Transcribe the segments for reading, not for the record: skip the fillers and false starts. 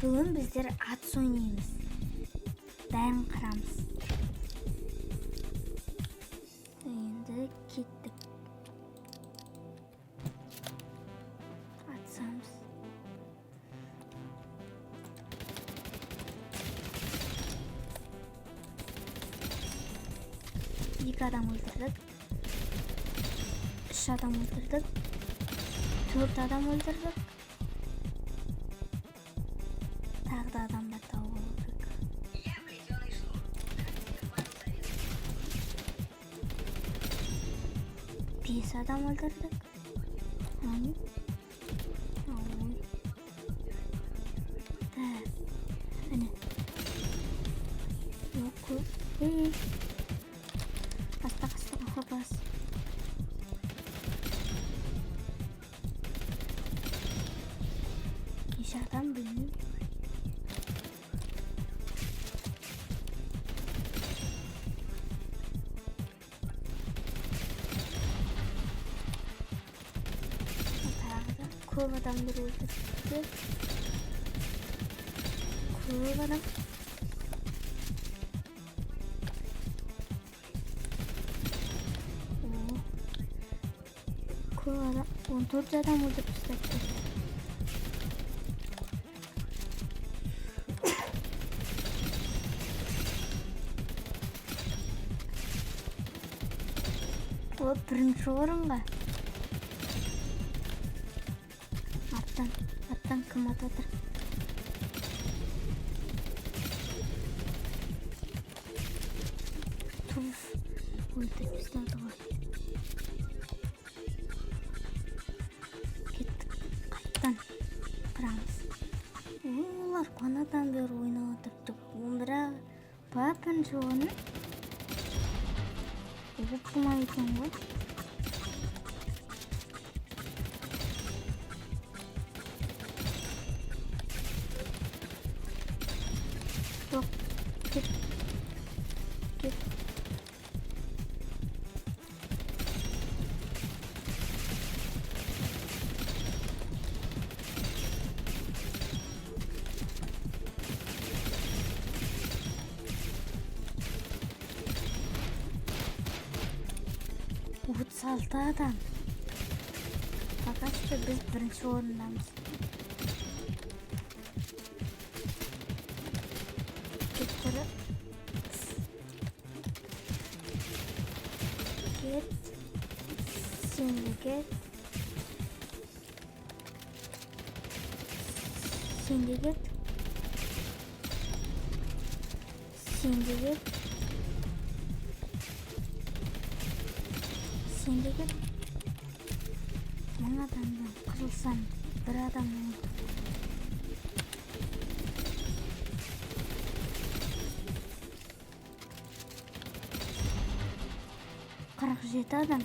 Бүгін біздер ат ойнаймыз. Дайын қарамыз. Енді кеттік. Атсамыз. Екі адам өлтірдік. 3 адам өлтірдік. 4 адам өлтірдік. Тағы да адамдар тауып алдық. 5 адам өлтірдік. Әне. Yok. Hasta kapaz. İnşaattan bölüm. Көп адамдар өлтірді. Көп адам. Көп адам. 14 адам өлтіріп тастапты. Ол бірінші орынға. Аттан кім ататыр? Туф, өлтіріп тастады ғой. Кеттік, қайттан қырамыз. Олар панадан бері ойнап отырды. Бірақ бірінші орын оқымай екен ғой. Yok, git. Otuz altı adam. Fakat biz birinci orundayız. Git. Şimdi git. Şimdi git. Şimdi git. Şimdi git. Мың адамдан қырылсам, бір адам oldu. Қырық жеті адам.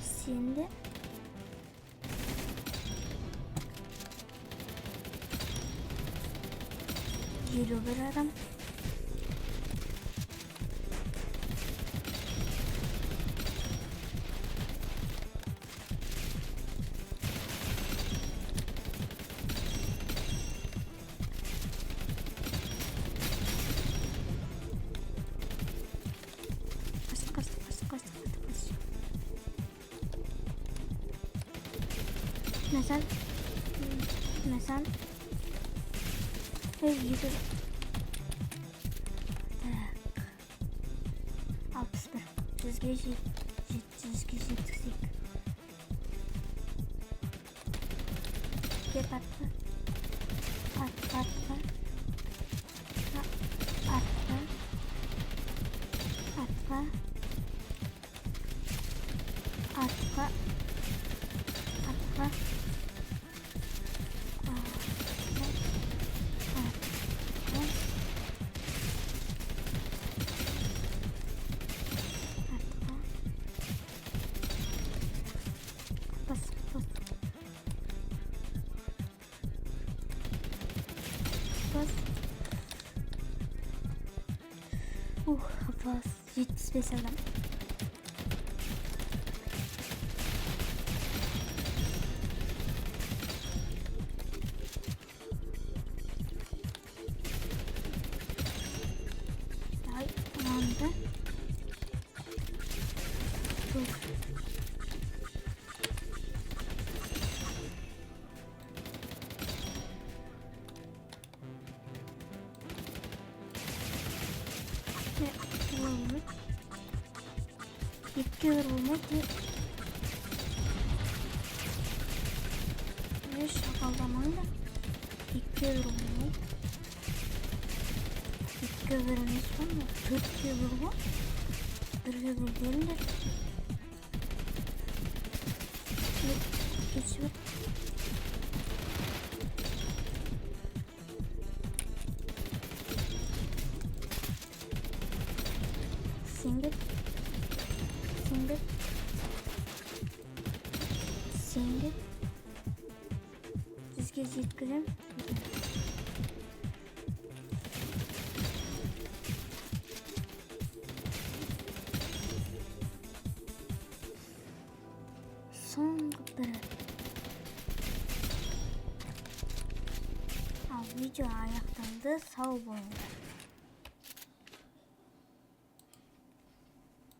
Сенде 51 adam. Mesela yürü. Tak. 61. Düzge jetsek. Gep atla. Atla. Bas. 75 adam. Dur. Ne olmuş? Yetkiyor olmak ki. Ne şakaldamayla. Yetkiyor olmak. Yetkiyor veriniz var mı? Türkiye bu. Türkiye bu değiller. Geçiyor. Single. Sizge yetkilem. So'nggi biri. Video oyoqlandi. Sog' bo'linglar.